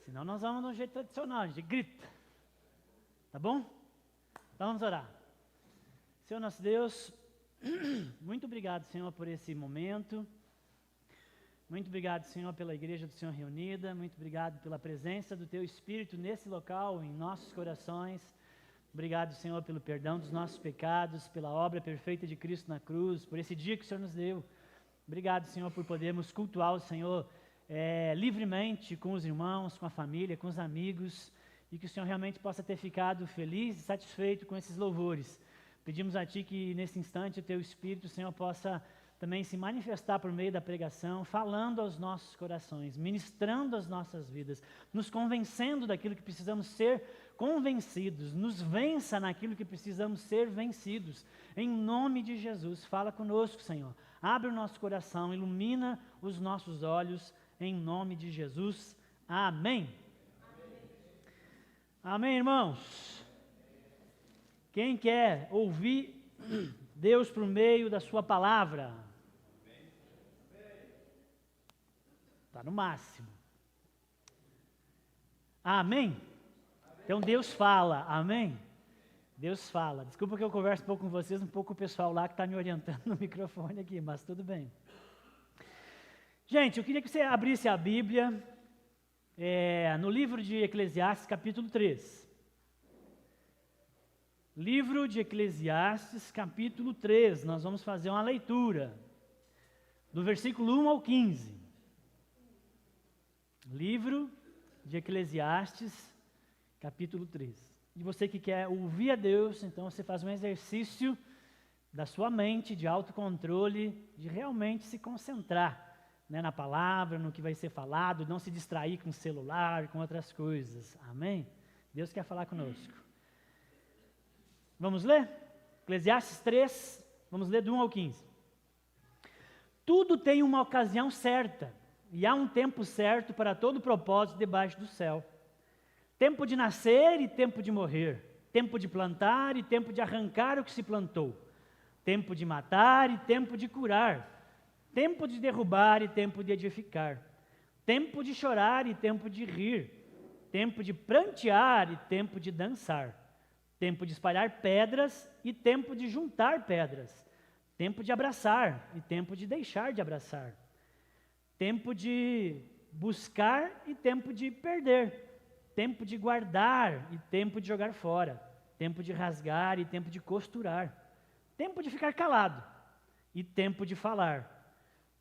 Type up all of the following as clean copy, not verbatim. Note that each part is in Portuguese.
Senão nós vamos de um jeito tradicional, a gente grita. Tá bom? Então vamos orar. Senhor nosso Deus, muito obrigado, Senhor, por esse momento. Muito obrigado, Senhor, pela igreja do Senhor reunida. Muito obrigado pela presença do Teu Espírito nesse local, em nossos corações. Obrigado, Senhor, pelo perdão dos nossos pecados, pela obra perfeita de Cristo na cruz, por esse dia que o Senhor nos deu. Obrigado, Senhor, por podermos cultuar o Senhor livremente com os irmãos, com a família, com os amigos, e que o Senhor realmente possa ter ficado feliz e satisfeito com esses louvores. Pedimos a Ti que nesse instante o Teu Espírito, Senhor, possa também se manifestar por meio da pregação, falando aos nossos corações, ministrando as nossas vidas, nos convencendo daquilo que precisamos ser convencidos, nos vença naquilo que precisamos ser vencidos. Em nome de Jesus, fala conosco, Senhor. Abre o nosso coração, ilumina os nossos olhos, em nome de Jesus. Amém. Amém, irmãos? Quem quer ouvir Deus por meio da sua palavra? Está no máximo. Amém? Então Deus fala, amém? Deus fala. Desculpa que eu converso um pouco com vocês, um pouco o pessoal lá que está me orientando no microfone aqui, mas tudo bem. Gente, eu queria que você abrisse a Bíblia no livro de Eclesiastes, capítulo 3. Livro de Eclesiastes, capítulo 3. Nós vamos fazer uma leitura do versículo 1 ao 15. Livro de Eclesiastes, capítulo 3. E você que quer ouvir a Deus, então você faz um exercício da sua mente, de autocontrole, de realmente se concentrar, né, na palavra, no que vai ser falado, não se distrair com o celular, com outras coisas. Amém? Deus quer falar conosco. Vamos ler? Eclesiastes 3, vamos ler do 1 ao 15. Tudo tem uma ocasião certa, e há um tempo certo para todo propósito debaixo do céu. Tempo de nascer e tempo de morrer, tempo de plantar e tempo de arrancar o que se plantou, tempo de matar e tempo de curar, tempo de derrubar e tempo de edificar, tempo de chorar e tempo de rir, tempo de prantear e tempo de dançar, tempo de espalhar pedras e tempo de juntar pedras, tempo de abraçar e tempo de deixar de abraçar, tempo de buscar e tempo de perder, tempo de guardar e tempo de jogar fora, tempo de rasgar e tempo de costurar, tempo de ficar calado e tempo de falar,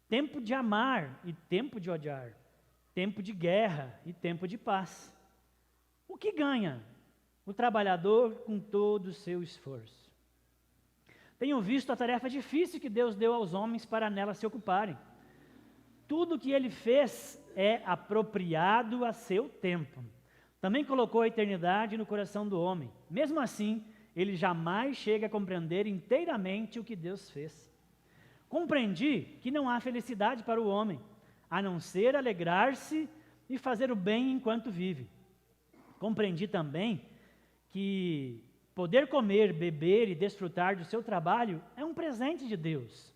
tempo de amar e tempo de odiar, tempo de guerra e tempo de paz. O que ganha o trabalhador com todo o seu esforço? Tenho visto a tarefa difícil que Deus deu aos homens para nela se ocuparem. Tudo o que Ele fez é apropriado a seu tempo. Também colocou a eternidade no coração do homem. Mesmo assim, ele jamais chega a compreender inteiramente o que Deus fez. Compreendi que não há felicidade para o homem, a não ser alegrar-se e fazer o bem enquanto vive. Compreendi também que poder comer, beber e desfrutar do seu trabalho é um presente de Deus.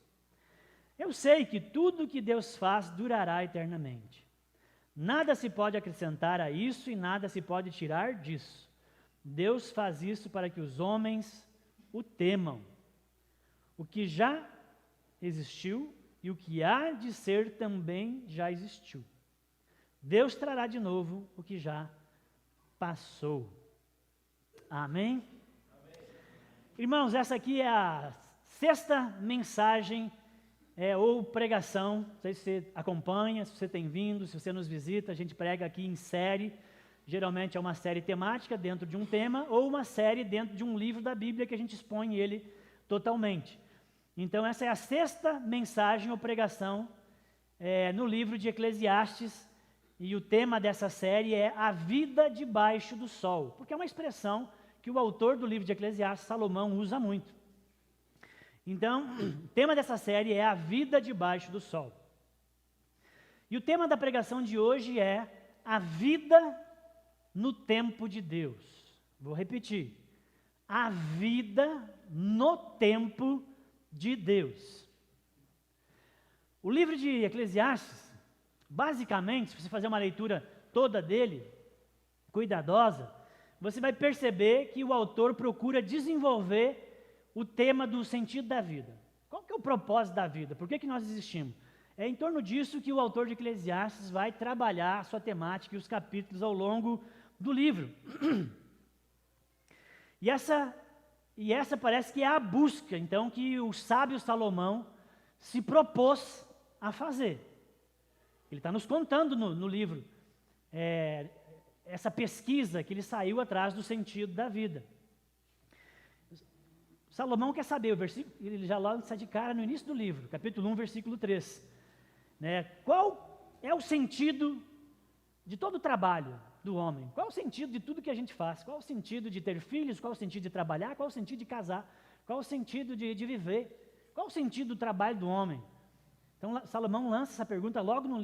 Eu sei que tudo o que Deus faz durará eternamente. Nada se pode acrescentar a isso e nada se pode tirar disso. Deus faz isso para que os homens o temam. O que já existiu e o que há de ser também já existiu. Deus trará de novo o que já passou. Amém? Irmãos, essa aqui é a 6ª mensagem ou pregação. Não sei se você acompanha, se você tem vindo, se você nos visita. A gente prega aqui em série. Geralmente é uma série temática dentro de um tema ou uma série dentro de um livro da Bíblia que a gente expõe ele totalmente. Então essa é a 6ª mensagem ou pregação no livro de Eclesiastes, e o tema dessa série é a vida debaixo do sol, porque é uma expressão que o autor do livro de Eclesiastes, Salomão, usa muito. Então, o tema dessa série é a vida debaixo do sol. E o tema da pregação de hoje é a vida no tempo de Deus. Vou repetir. A vida no tempo de Deus. O livro de Eclesiastes, basicamente, se você fazer uma leitura toda dele, cuidadosa, você vai perceber que o autor procura desenvolver o tema do sentido da vida. Qual que é o propósito da vida? Por que nós existimos? É em torno disso que o autor de Eclesiastes vai trabalhar a sua temática e os capítulos ao longo do livro. E essa parece que é a busca, então, que o sábio Salomão se propôs a fazer. Ele está nos contando no livro essa pesquisa que ele saiu atrás do sentido da vida. Salomão quer saber, o versículo, ele já lança de cara no início do livro, capítulo 1, versículo 3. Qual é o sentido de todo o trabalho do homem? Qual é o sentido de tudo que a gente faz? Qual é o sentido de ter filhos? Qual é o sentido de trabalhar? Qual é o sentido de casar? Qual é o sentido de viver? Qual é o sentido do trabalho do homem? Então, Salomão lança essa pergunta logo no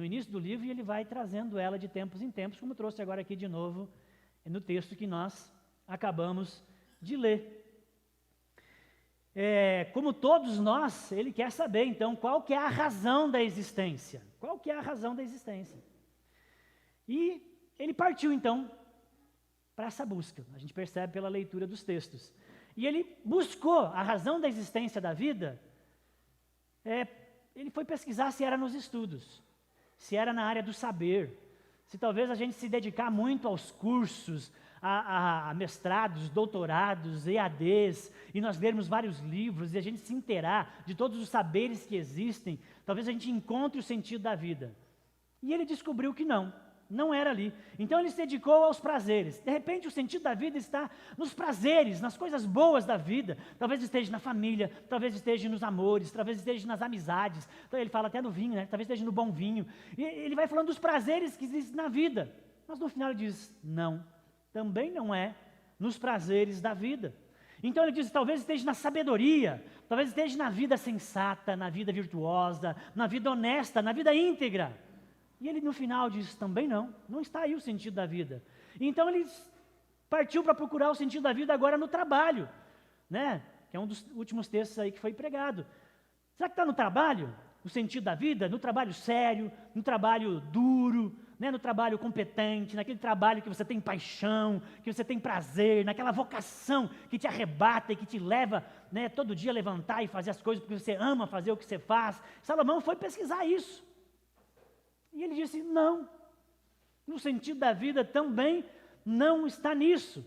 início do livro, e ele vai trazendo ela de tempos em tempos, como trouxe agora aqui de novo, no texto que nós acabamos de ler. Como todos nós, ele quer saber, então, qual que é a razão da existência. Qual que é a razão da existência? E ele partiu, então, para essa busca. A gente percebe pela leitura dos textos. E ele buscou a razão da existência da vida. Ele foi pesquisar se era nos estudos, se era na área do saber, se talvez a gente se dedicar muito aos cursos, a mestrados, doutorados, EADs, e nós lermos vários livros e a gente se inteirar de todos os saberes que existem, talvez a gente encontre o sentido da vida. E ele descobriu que não era ali. Então ele se dedicou aos prazeres. De repente o sentido da vida está nos prazeres, nas coisas boas da vida. Talvez esteja na família, talvez esteja nos amores, talvez esteja nas amizades. Então ele fala até no vinho, né? Talvez esteja no bom vinho. E ele vai falando dos prazeres que existem na vida. Mas no final ele diz, não, também não é nos prazeres da vida. Então ele diz, talvez esteja na sabedoria, talvez esteja na vida sensata, na vida virtuosa, na vida honesta, na vida íntegra. E ele no final diz, também não está aí o sentido da vida. Então ele partiu para procurar o sentido da vida agora no trabalho, né? Que é um dos últimos textos aí que foi pregado. Será que está no trabalho, o sentido da vida? No trabalho sério, no trabalho duro, né? No trabalho competente, naquele trabalho que você tem paixão, que você tem prazer, naquela vocação que te arrebata e que te leva, né, todo dia a levantar e fazer as coisas porque você ama fazer o que você faz. Salomão foi pesquisar isso. E ele disse, não, no sentido da vida também não está nisso.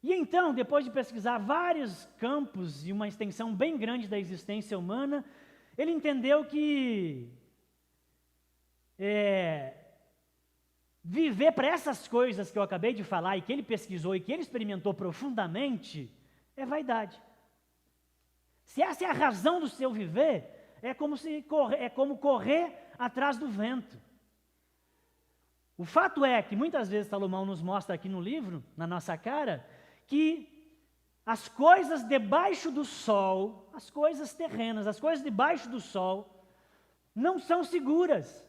E então, depois de pesquisar vários campos e uma extensão bem grande da existência humana, ele entendeu que viver para essas coisas que eu acabei de falar e que ele pesquisou e que ele experimentou profundamente, é vaidade. Se essa é a razão do seu viver, é como correr atrás do vento. O fato é que muitas vezes Salomão nos mostra aqui no livro, na nossa cara, que as coisas debaixo do sol, as coisas terrenas, as coisas debaixo do sol, não são seguras.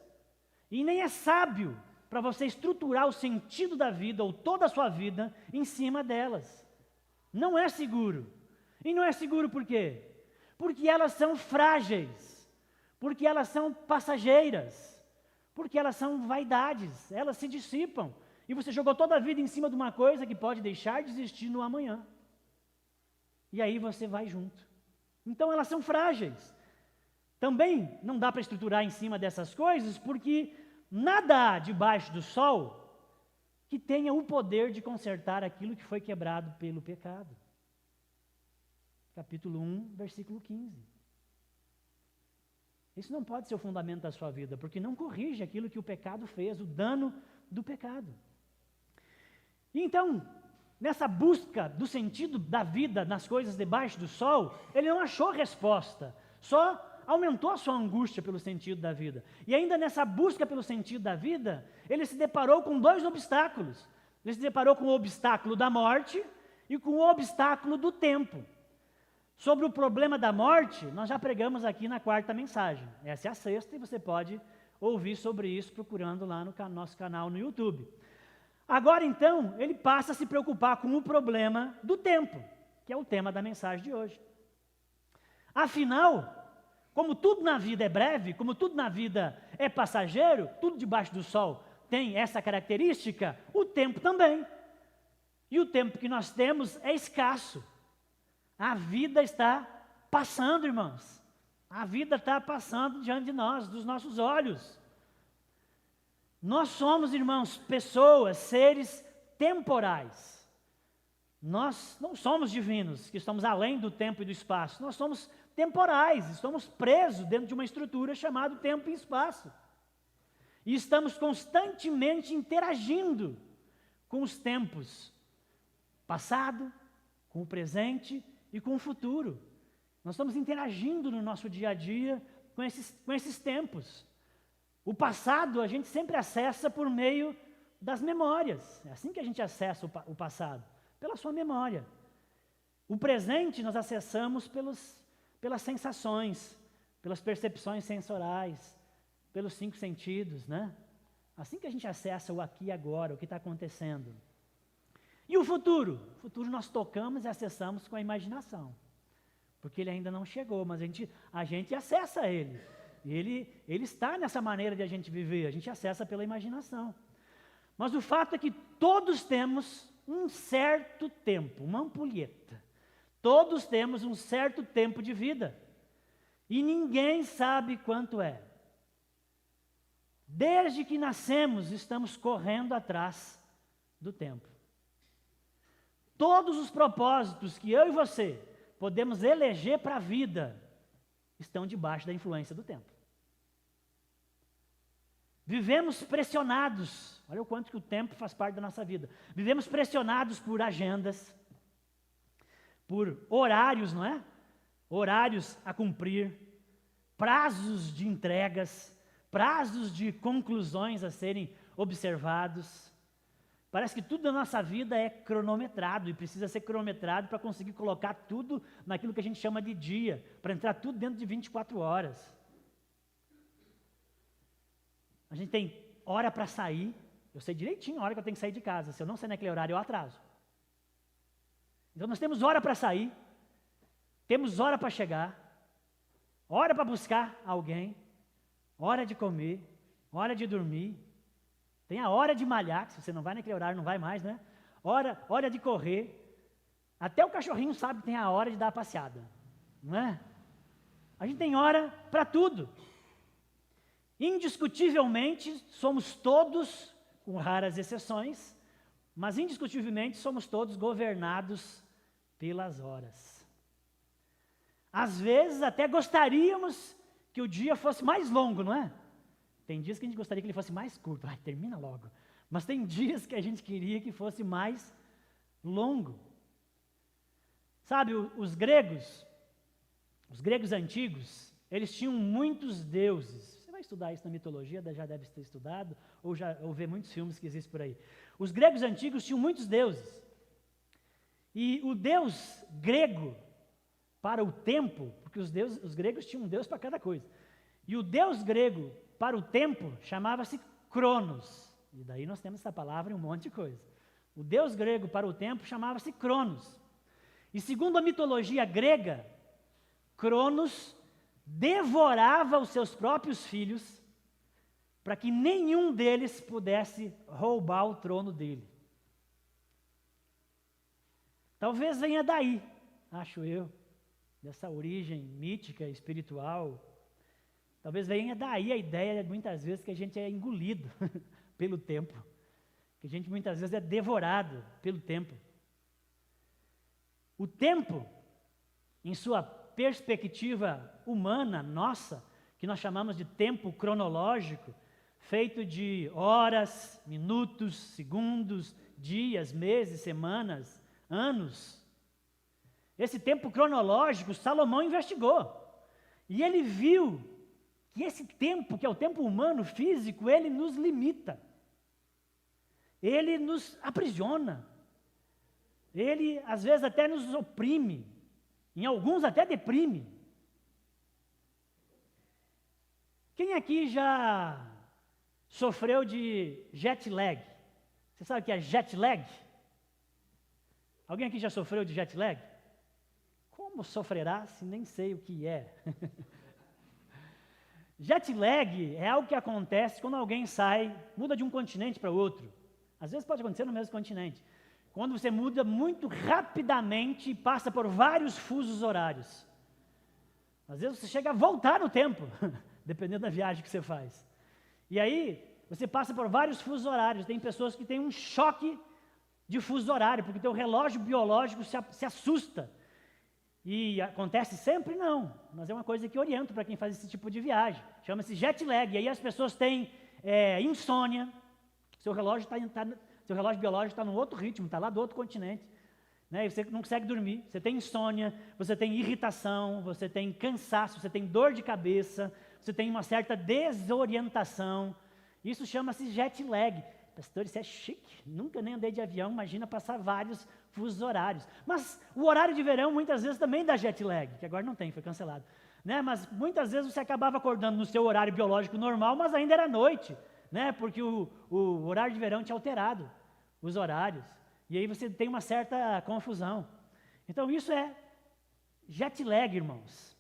E nem é sábio para você estruturar o sentido da vida ou toda a sua vida em cima delas. Não é seguro. E não é seguro por quê? Porque elas são frágeis, porque elas são passageiras, porque elas são vaidades, elas se dissipam. E você jogou toda a vida em cima de uma coisa que pode deixar de existir no amanhã. E aí você vai junto. Então elas são frágeis. Também não dá para estruturar em cima dessas coisas, porque nada há debaixo do sol que tenha o poder de consertar aquilo que foi quebrado pelo pecado. Capítulo 1, versículo 15. Isso não pode ser o fundamento da sua vida, porque não corrige aquilo que o pecado fez, o dano do pecado. E então, nessa busca do sentido da vida nas coisas debaixo do sol, ele não achou resposta, só aumentou a sua angústia pelo sentido da vida. E ainda nessa busca pelo sentido da vida, ele se deparou com dois obstáculos. Ele se deparou com o obstáculo da morte e com o obstáculo do tempo. Sobre o problema da morte, nós já pregamos aqui na quarta mensagem. Essa é a sexta e você pode ouvir sobre isso procurando lá no nosso canal no YouTube. Agora então, ele passa a se preocupar com o problema do tempo, que é o tema da mensagem de hoje. Afinal, como tudo na vida é breve, como tudo na vida é passageiro, tudo debaixo do sol tem essa característica, o tempo também. E o tempo que nós temos é escasso. A vida está passando, irmãos. A vida está passando diante de nós, dos nossos olhos. Nós somos, irmãos, pessoas, seres temporais. Nós não somos divinos, que estamos além do tempo e do espaço. Nós somos temporais, estamos presos dentro de uma estrutura chamada tempo e espaço. E estamos constantemente interagindo com os tempos passado, com o presente e com o futuro. Nós estamos interagindo no nosso dia a dia com esses tempos. O passado a gente sempre acessa por meio das memórias. É assim que a gente acessa o passado, pela sua memória. O presente nós acessamos pelas sensações, pelas percepções sensoriais, pelos 5 sentidos, né? Assim que a gente acessa o aqui e agora, o que está acontecendo. E o futuro? O futuro nós tocamos e acessamos com a imaginação. Porque ele ainda não chegou, mas a gente acessa ele. Ele está nessa maneira de a gente viver, a gente acessa pela imaginação. Mas o fato é que todos temos um certo tempo, uma ampulheta. Todos temos um certo tempo de vida. E ninguém sabe quanto é. Desde que nascemos, estamos correndo atrás do tempo. Todos os propósitos que eu e você podemos eleger para a vida estão debaixo da influência do tempo. Vivemos pressionados, olha o quanto que o tempo faz parte da nossa vida. Vivemos pressionados por agendas, por horários, não é? Horários a cumprir, prazos de entregas, prazos de conclusões a serem observados. Parece que tudo na nossa vida é cronometrado e precisa ser cronometrado para conseguir colocar tudo naquilo que a gente chama de dia, para entrar tudo dentro de 24 horas. A gente tem hora para sair, eu sei direitinho a hora que eu tenho que sair de casa, se eu não sair naquele horário eu atraso. Então nós temos hora para sair, temos hora para chegar, hora para buscar alguém, hora de comer, hora de dormir. Tem a hora de malhar, que se você não vai naquele horário, não vai mais, né? Hora de correr. Até o cachorrinho sabe que tem a hora de dar a passeada, não é? A gente tem hora para tudo. Indiscutivelmente, somos todos, com raras exceções, mas indiscutivelmente somos todos governados pelas horas. Às vezes até gostaríamos que o dia fosse mais longo, não é? Tem dias que a gente gostaria que ele fosse mais curto. Ai, termina logo. Mas tem dias que a gente queria que fosse mais longo. Sabe, os gregos antigos, eles tinham muitos deuses. Você vai estudar isso na mitologia, já deve ter estudado, ou ver muitos filmes que existem por aí. Os gregos antigos tinham muitos deuses. E o deus grego, para o tempo, porque os gregos tinham um deus para cada coisa. E o deus grego para o tempo chamava-se Cronos. E daí nós temos essa palavra em um monte de coisa. O deus grego para o tempo chamava-se Cronos. E segundo a mitologia grega, Cronos devorava os seus próprios filhos para que nenhum deles pudesse roubar o trono dele. Talvez venha daí, acho eu, dessa origem mítica, espiritual. Talvez venha daí a ideia, muitas vezes, que a gente é engolido pelo tempo. Que a gente, muitas vezes, é devorado pelo tempo. O tempo, em sua perspectiva humana, nossa, que nós chamamos de tempo cronológico, feito de horas, minutos, segundos, dias, meses, semanas, anos. Esse tempo cronológico, Salomão investigou. E ele viu que esse tempo, que é o tempo humano, físico, ele nos limita. Ele nos aprisiona. Ele, às vezes, até nos oprime. Em alguns, até deprime. Quem aqui já sofreu de jet lag? Você sabe o que é jet lag? Alguém aqui já sofreu de jet lag? Como sofrerá se nem sei o que é? Jet lag é algo que acontece quando alguém muda de um continente para outro. Às vezes pode acontecer no mesmo continente. Quando você muda muito rapidamente e passa por vários fusos horários. Às vezes você chega a voltar no tempo, dependendo da viagem que você faz. E aí, você passa por vários fusos horários. Tem pessoas que têm um choque de fuso horário, porque o teu relógio biológico se assusta. E acontece sempre? Não, mas é uma coisa que oriento para quem faz esse tipo de viagem. Chama-se jet lag. E aí as pessoas têm insônia, seu relógio biológico está num outro ritmo, está lá do outro continente, né? E você não consegue dormir, você tem insônia, você tem irritação, você tem cansaço, você tem dor de cabeça, você tem uma certa desorientação. Isso chama-se jet lag. Pastor, isso é chique, nunca nem andei de avião, imagina passar vários fusos horários. Mas o horário de verão muitas vezes também dá jet lag, que agora não tem, foi cancelado. Né? Mas muitas vezes você acabava acordando no seu horário biológico normal, mas ainda era noite, né? Porque o horário de verão tinha alterado os horários. E aí você tem uma certa confusão. Então isso é jet lag, irmãos.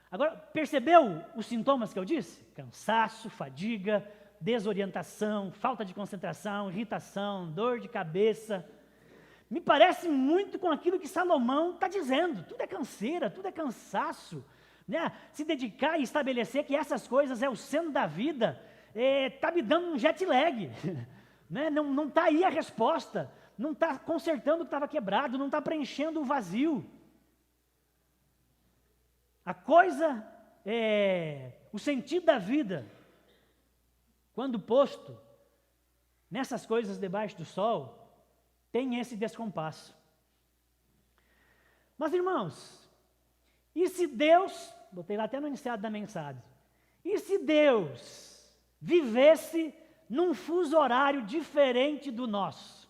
Agora, percebeu os sintomas que eu disse? Cansaço, fadiga, desorientação, falta de concentração, irritação, dor de cabeça. Me parece muito com aquilo que Salomão está dizendo. Tudo é canseira, tudo é cansaço. Né? Se dedicar e estabelecer que essas coisas é o centro da vida, está me dando um jet lag. Né? Não está aí a resposta. Não está consertando o que estava quebrado, não está preenchendo o vazio. A coisa, o sentido da vida, quando posto nessas coisas debaixo do sol, tem esse descompasso. Mas, irmãos, e se Deus, botei lá até no iniciado da mensagem, e se Deus vivesse num fuso horário diferente do nosso?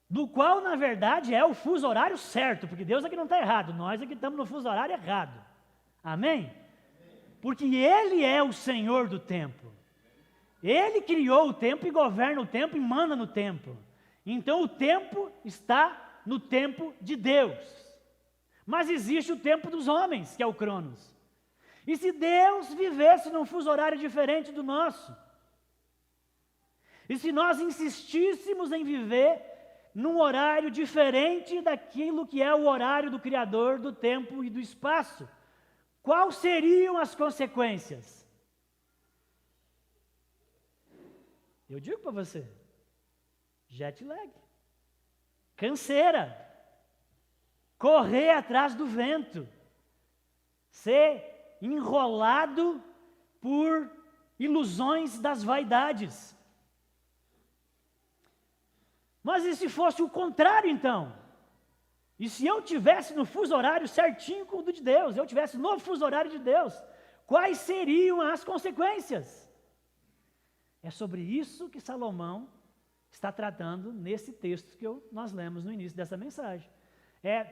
Do qual, na verdade, é o fuso horário certo, porque Deus aqui não está errado, nós aqui estamos no fuso horário errado. Amém? Porque Ele é o Senhor do tempo. Ele criou o tempo e governa o tempo e manda no tempo. Então o tempo está no tempo de Deus. Mas existe o tempo dos homens, que é o Cronos. E se Deus vivesse num fuso horário diferente do nosso? E se nós insistíssemos em viver num horário diferente daquilo que é o horário do Criador do tempo e do espaço? Quais seriam as consequências? Eu digo para você, jet lag, canseira, correr atrás do vento, ser enrolado por ilusões das vaidades. Mas e se fosse o contrário então? E se eu tivesse no fuso horário certinho com o de Deus, eu tivesse no fuso horário de Deus, quais seriam as consequências? É sobre isso que Salomão está tratando nesse texto que nós lemos no início dessa mensagem. É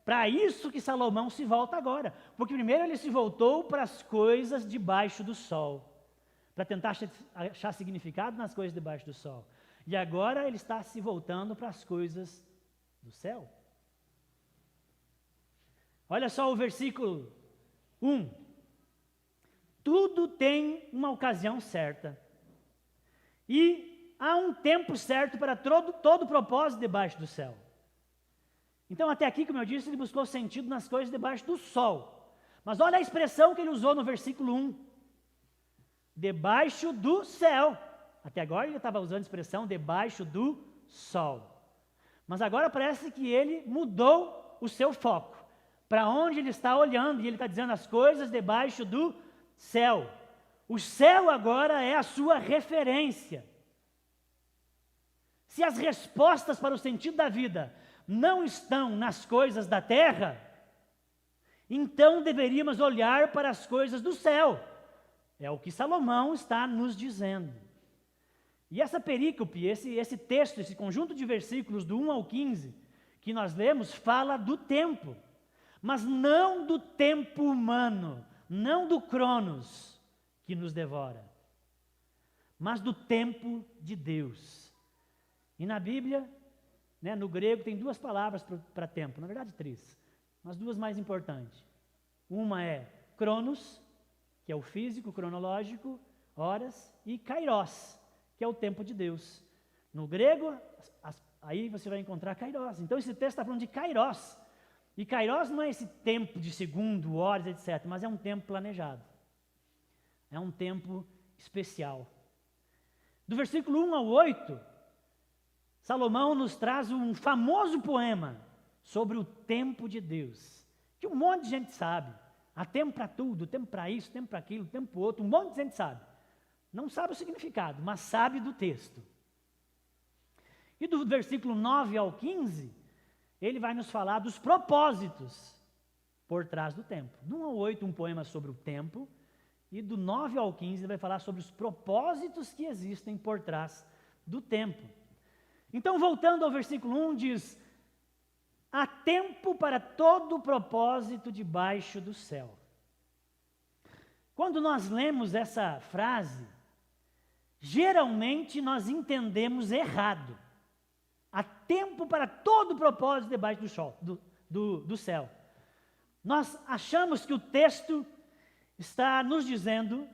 para isso que Salomão se volta agora, porque primeiro ele se voltou para as coisas debaixo do sol, para tentar achar significado nas coisas debaixo do sol. E agora ele está se voltando para as coisas do céu. Olha só o versículo 1. Tudo tem uma ocasião certa. E há um tempo certo para todo propósito debaixo do céu. Então até aqui, como eu disse, ele buscou sentido nas coisas debaixo do sol. Mas olha a expressão que ele usou no versículo 1. Debaixo do céu. Até agora ele estava usando a expressão debaixo do sol. Mas agora parece que ele mudou o seu foco. Para onde ele está olhando, e ele está dizendo as coisas debaixo do céu. O céu agora é a sua referência. Se as respostas para o sentido da vida não estão nas coisas da terra, então deveríamos olhar para as coisas do céu. É o que Salomão está nos dizendo. E essa perícope, esse texto, esse conjunto de versículos do 1 ao 15, que nós lemos, fala do tempo. Mas não do tempo humano, não do Cronos que nos devora, mas do tempo de Deus. E na Bíblia, né, no grego, tem duas palavras para tempo, na verdade 3. as duas mais importantes. Uma é Cronos, que é o físico, cronológico, horas, e Kairos, que é o tempo de Deus. No grego, aí você vai encontrar Kairos. Então esse texto está falando de Kairos. E Kairos não é esse tempo de segundo, horas, etc., mas é um tempo planejado. É um tempo especial. Do versículo 1 ao 8, Salomão nos traz um famoso poema sobre o tempo de Deus, que um monte de gente sabe. Há tempo para tudo, tempo para isso, tempo para aquilo, tempo para outro, um monte de gente sabe. Não sabe o significado, mas sabe do texto. E do versículo 9 ao 15, ele vai nos falar dos propósitos por trás do tempo. Do 1 ao 8, um poema sobre o tempo, e do 9 ao 15, ele vai falar sobre os propósitos que existem por trás do tempo. Então, voltando ao versículo 1, diz: há tempo para todo propósito debaixo do céu. Quando nós lemos essa frase, geralmente nós entendemos errado. Há tempo para todo propósito debaixo do céu. Nós achamos que o texto está nos dizendo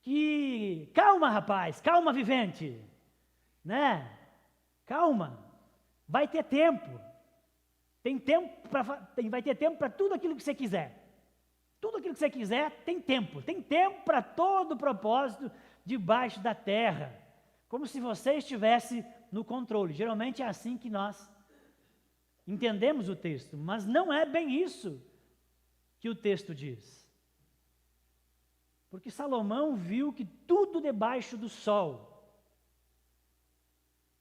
que, calma rapaz, calma vivente, né? Calma, vai ter tempo. Vai ter tempo para tudo aquilo que você quiser. Tudo aquilo que você quiser tem tempo. Tem tempo para todo propósito debaixo da terra. Como se você estivesse no controle. Geralmente é assim que nós entendemos o texto. Mas não é bem isso que o texto diz. Porque Salomão viu que tudo debaixo do sol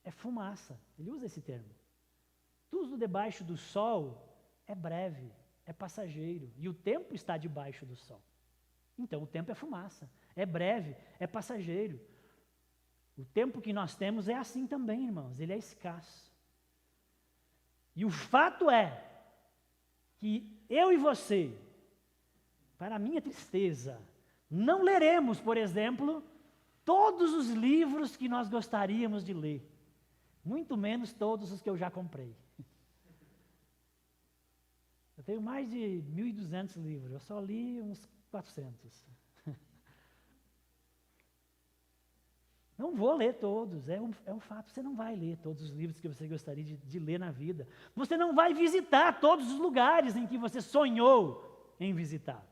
é fumaça. Ele usa esse termo. Tudo debaixo do sol é breve, é passageiro. E o tempo está debaixo do sol. Então o tempo é fumaça, é breve, é passageiro. O tempo que nós temos é assim também, irmãos. Ele é escasso. E o fato é que eu e você, para a minha tristeza, não leremos, por exemplo, todos os livros que nós gostaríamos de ler. Muito menos todos os que eu já comprei. Eu tenho mais de 1.200 livros, eu só li uns 400. Não vou ler todos, é um fato. Você não vai ler todos os livros que você gostaria de ler na vida. Você não vai visitar todos os lugares em que você sonhou em visitar.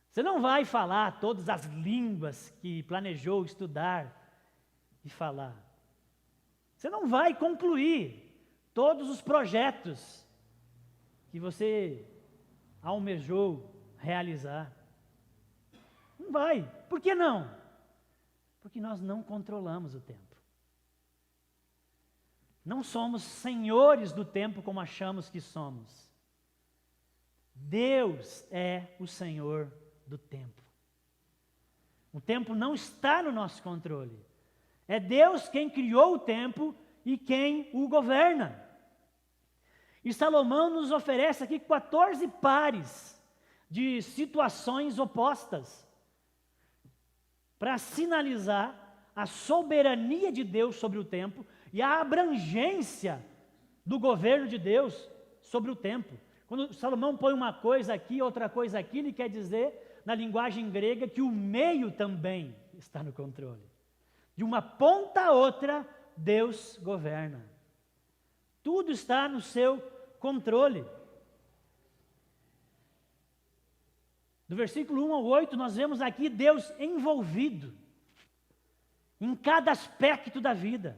Você não vai falar todas as línguas que planejou estudar e falar. Você não vai concluir todos os projetos que você almejou realizar. Não vai. Por que não? Porque nós não controlamos o tempo. Não somos senhores do tempo como achamos que somos. Deus é o Senhor do tempo. O tempo não está no nosso controle. É Deus quem criou o tempo e quem o governa. E Salomão nos oferece aqui 14 pares de situações opostas para sinalizar a soberania de Deus sobre o tempo e a abrangência do governo de Deus sobre o tempo. Quando Salomão põe uma coisa aqui, outra coisa aqui, ele quer dizer, na linguagem grega, que o meio também está no controle. De uma ponta a outra, Deus governa. Tudo está no seu controle. Do versículo 1 ao 8, nós vemos aqui Deus envolvido em cada aspecto da vida.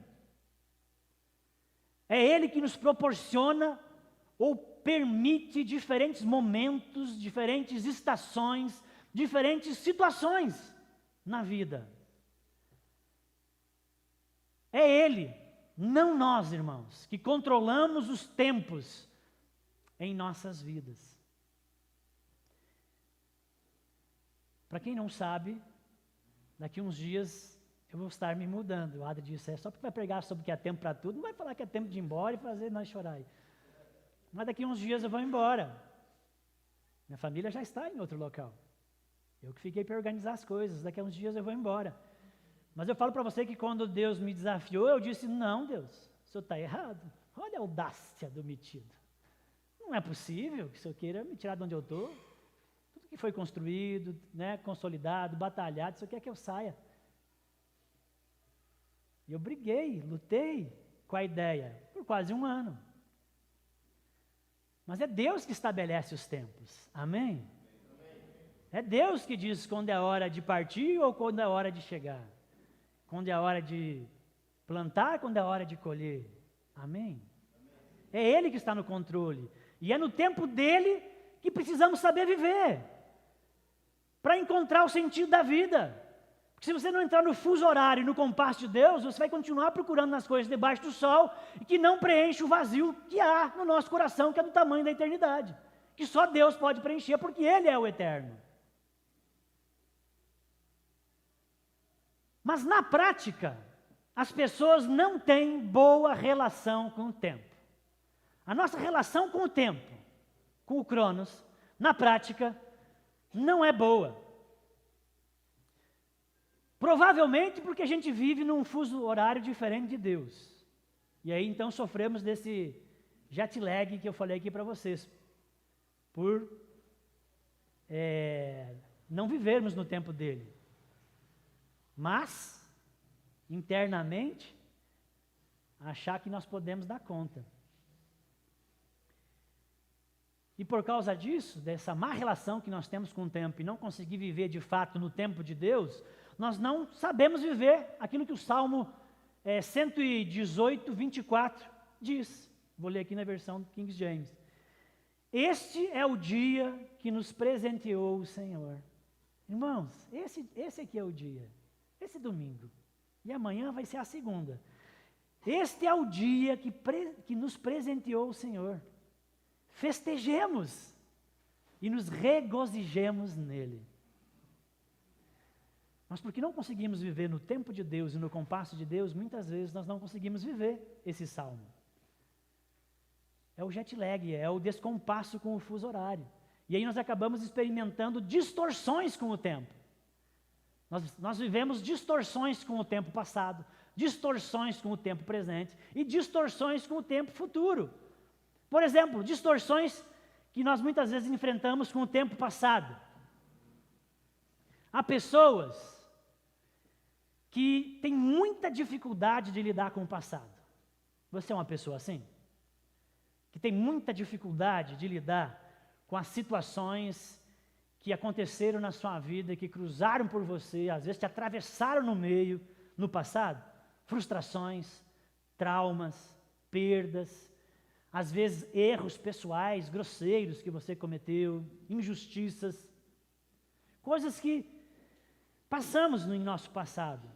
É Ele que nos proporciona ou permite diferentes momentos, diferentes estações, diferentes situações na vida. É Ele, não nós, irmãos, que controlamos os tempos em nossas vidas. Para quem não sabe, daqui uns dias eu vou estar me mudando. O Adri disse, só porque vai pregar sobre que é tempo para tudo, não vai falar que é tempo de ir embora e fazer nós chorar aí. Mas daqui uns dias eu vou embora. Minha família já está em outro local. Eu que fiquei para organizar as coisas, daqui a uns dias eu vou embora. Mas eu falo para você que quando Deus me desafiou, eu disse, não Deus, o senhor está errado. Olha a audácia do metido. Não é possível que o Senhor queira me tirar de onde eu estou. Tudo que foi construído, né, consolidado, batalhado, o Senhor quer que eu saia. E eu briguei, lutei com a ideia por quase 1 ano. Mas é Deus que estabelece os tempos. Amém? É Deus que diz quando é a hora de partir ou quando é a hora de chegar. Quando é a hora de plantar, quando é a hora de colher. Amém? É Ele que está no controle. E é no tempo dEle que precisamos saber viver. Para encontrar o sentido da vida. Porque se você não entrar no fuso horário e no compasso de Deus, você vai continuar procurando nas coisas debaixo do sol e que não preenche o vazio que há no nosso coração, que é do tamanho da eternidade. Que só Deus pode preencher, porque Ele é o eterno. Mas na prática, as pessoas não têm boa relação com o tempo. A nossa relação com o tempo, com o Cronos, na prática, não é boa. Provavelmente porque a gente vive num fuso horário diferente de Deus. E aí então sofremos desse jet lag que eu falei aqui para vocês. Por não vivermos no tempo dele. Mas, internamente, achar que nós podemos dar conta. E por causa disso, dessa má relação que nós temos com o tempo e não conseguir viver de fato no tempo de Deus, nós não sabemos viver aquilo que o Salmo 118, 24 diz. Vou ler aqui na versão do King James. Este é o dia que nos presenteou o Senhor. Irmãos, esse aqui é o dia. Esse domingo. E amanhã vai ser a segunda. Este é o dia que nos presenteou o Senhor. Festejemos e nos regozijemos nele. Mas porque não conseguimos viver no tempo de Deus e no compasso de Deus, muitas vezes nós não conseguimos viver esse salmo. É o jet lag, é o descompasso com o fuso horário. E aí nós acabamos experimentando distorções com o tempo. Nós vivemos distorções com o tempo passado, distorções com o tempo presente e distorções com o tempo futuro. Por exemplo, distorções que nós muitas vezes enfrentamos com o tempo passado. Há pessoas que têm muita dificuldade de lidar com o passado. Você é uma pessoa assim? Que tem muita dificuldade de lidar com as situações que aconteceram na sua vida, que cruzaram por você, às vezes te atravessaram no meio, no passado? Frustrações, traumas, perdas, às vezes erros pessoais, grosseiros que você cometeu, injustiças, coisas que passamos no nosso passado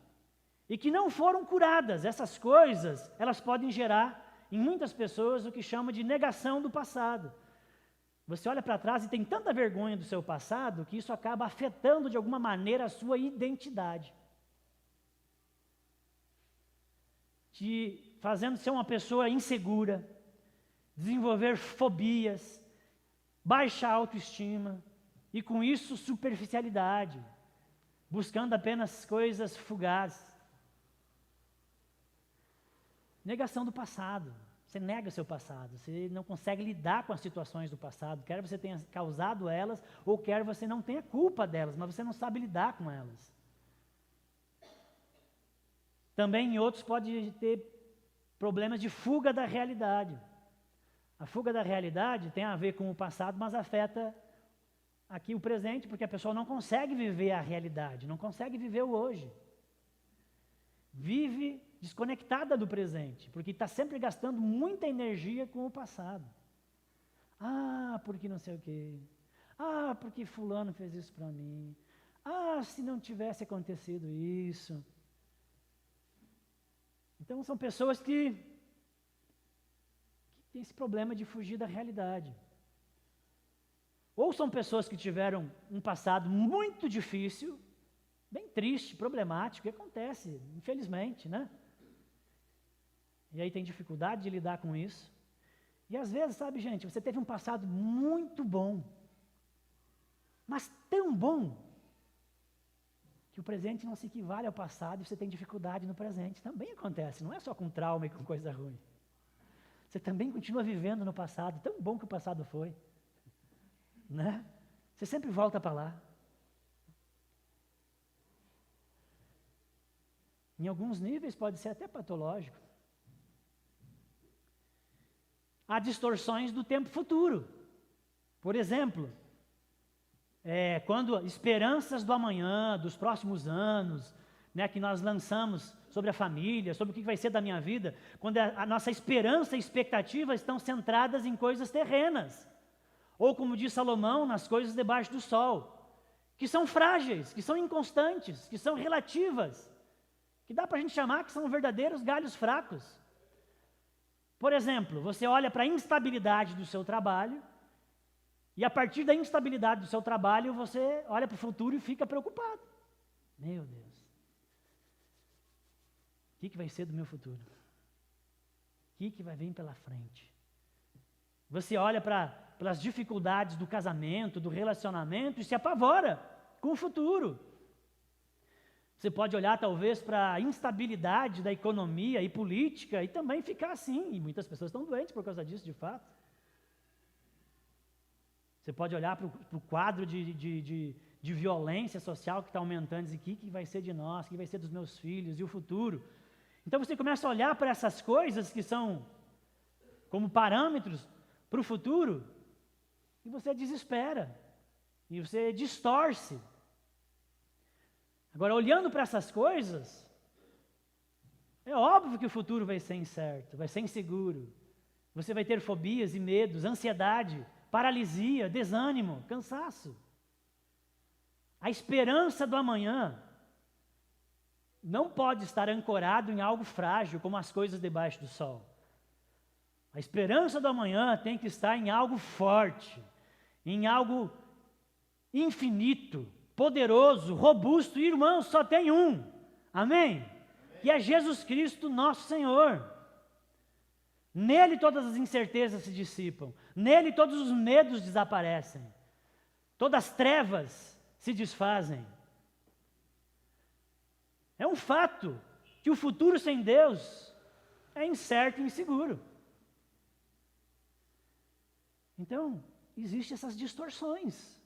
e que não foram curadas. Essas coisas, elas podem gerar em muitas pessoas o que chama de negação do passado. Você olha para trás e tem tanta vergonha do seu passado que isso acaba afetando de alguma maneira a sua identidade. Te fazendo ser uma pessoa insegura, desenvolver fobias, baixa autoestima e com isso superficialidade, buscando apenas coisas fugazes. Negação do passado. Você nega seu passado, você não consegue lidar com as situações do passado, quer você tenha causado elas, ou quer você não tenha culpa delas, mas você não sabe lidar com elas. Também em outros pode ter problemas de fuga da realidade. A fuga da realidade tem a ver com o passado, mas afeta aqui o presente, porque a pessoa não consegue viver a realidade, não consegue viver o hoje. Vive desconectada do presente, porque está sempre gastando muita energia com o passado. Ah, porque não sei o quê. Ah, porque fulano fez isso para mim. Ah, se não tivesse acontecido isso. Então são pessoas que têm esse problema de fugir da realidade. Ou são pessoas que tiveram um passado muito difícil, bem triste, problemático, que acontece, infelizmente, né? E aí tem dificuldade de lidar com isso. E às vezes, sabe, gente, você teve um passado muito bom, mas tão bom, que o presente não se equivale ao passado e você tem dificuldade no presente. Também acontece, não é só com trauma e com coisa ruim. você também continua vivendo no passado, tão bom que o passado foi, né? Você sempre volta para lá. Em alguns níveis pode ser até patológico. Há distorções do tempo futuro. Por exemplo, quando esperanças do amanhã, dos próximos anos, né, que nós lançamos sobre a família, sobre o que vai ser da minha vida, quando a nossa esperança e expectativa estão centradas em coisas terrenas, ou como diz Salomão, nas coisas debaixo do sol, que são frágeis, que são inconstantes, que são relativas, que dá para a gente chamar que são verdadeiros galhos fracos. Por exemplo, você olha para a instabilidade do seu trabalho, e a partir da instabilidade do seu trabalho, você olha para o futuro e fica preocupado. Meu Deus. O que vai ser do meu futuro? O que vai vir pela frente? Você olha pelas dificuldades do casamento, do relacionamento, e se apavora com o futuro. Você pode olhar talvez para a instabilidade da economia e política e também ficar assim. E muitas pessoas estão doentes por causa disso, de fato. Você pode olhar para o quadro de violência social que está aumentando e dizer, o que vai ser de nós, o que vai ser dos meus filhos e o futuro. Então você começa a olhar para essas coisas que são como parâmetros para o futuro e você desespera, e você distorce. Agora, olhando para essas coisas, é óbvio que o futuro vai ser incerto, vai ser inseguro. Você vai ter fobias e medos, ansiedade, paralisia, desânimo, cansaço. A esperança do amanhã não pode estar ancorado em algo frágil, como as coisas debaixo do sol. A esperança do amanhã tem que estar em algo forte, em algo infinito, poderoso, robusto. E, irmãos, só tem um. Amém? Que é Jesus Cristo, nosso Senhor. Nele todas as incertezas se dissipam. Nele todos os medos desaparecem. Todas as trevas se desfazem. É um fato que o futuro sem Deus é incerto e inseguro. Então, existem essas distorções.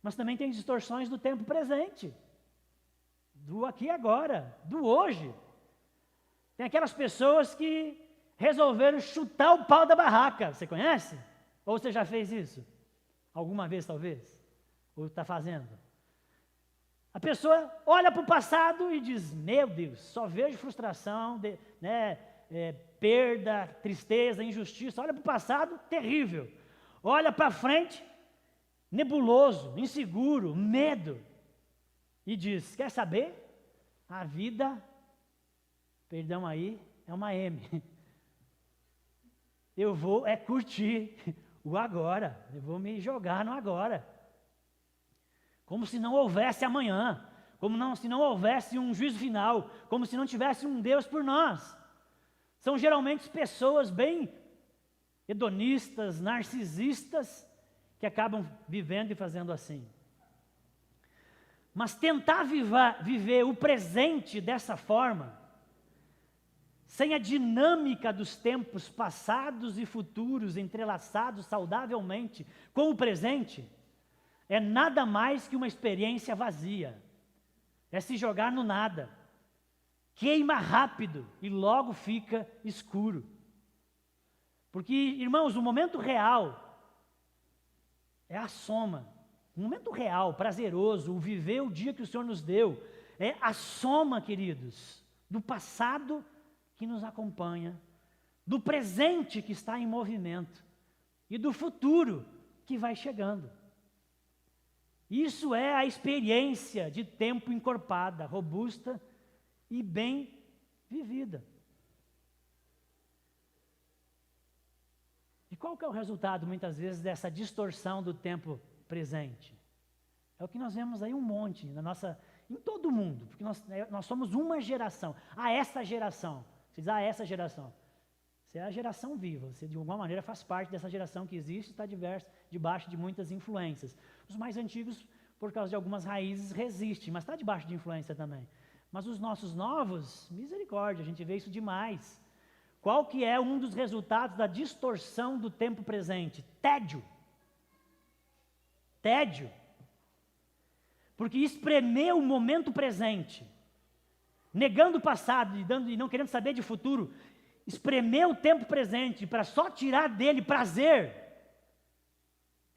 Mas também tem distorções do tempo presente. Do aqui e agora, do hoje. Tem aquelas pessoas que resolveram chutar o pau da barraca. Você conhece? Ou você já fez isso? Alguma vez, talvez? Ou está fazendo? A pessoa olha para o passado e diz, meu Deus, só vejo frustração, perda, tristeza, injustiça. Olha para o passado, terrível. Olha para frente, nebuloso, inseguro, medo. E diz, quer saber? A vida, perdão aí, é uma M. Eu vou curtir o agora. Eu vou me jogar no agora. Como se não houvesse amanhã. Se não houvesse um juízo final. Como se não tivesse um Deus por nós. São geralmente pessoas bem hedonistas, narcisistas, que acabam vivendo e fazendo assim. Mas tentar viver o presente dessa forma, sem a dinâmica dos tempos passados e futuros entrelaçados saudavelmente com o presente, é nada mais que uma experiência vazia. É se jogar no nada. Queima rápido e logo fica escuro. Porque, irmãos, o momento real é a soma. O momento real, prazeroso, o viver o dia que o Senhor nos deu, é a soma, queridos, do passado que nos acompanha, do presente que está em movimento e do futuro que vai chegando. Isso é a experiência de tempo encorpada, robusta e bem vivida. E qual que é o resultado, muitas vezes, dessa distorção do tempo presente? É o que nós vemos aí um monte, em todo o mundo, porque nós somos uma geração. Essa geração. Você diz, essa geração. Você é a geração viva, você de alguma maneira faz parte dessa geração que existe, está debaixo de muitas influências. Os mais antigos, por causa de algumas raízes, resistem, mas está debaixo de influência também. Mas os nossos novos, misericórdia, a gente vê isso demais. Qual que é um dos resultados da distorção do tempo presente? Tédio. Tédio. Porque espremer o momento presente, negando o passado e não querendo saber de futuro, espremer o tempo presente para só tirar dele prazer,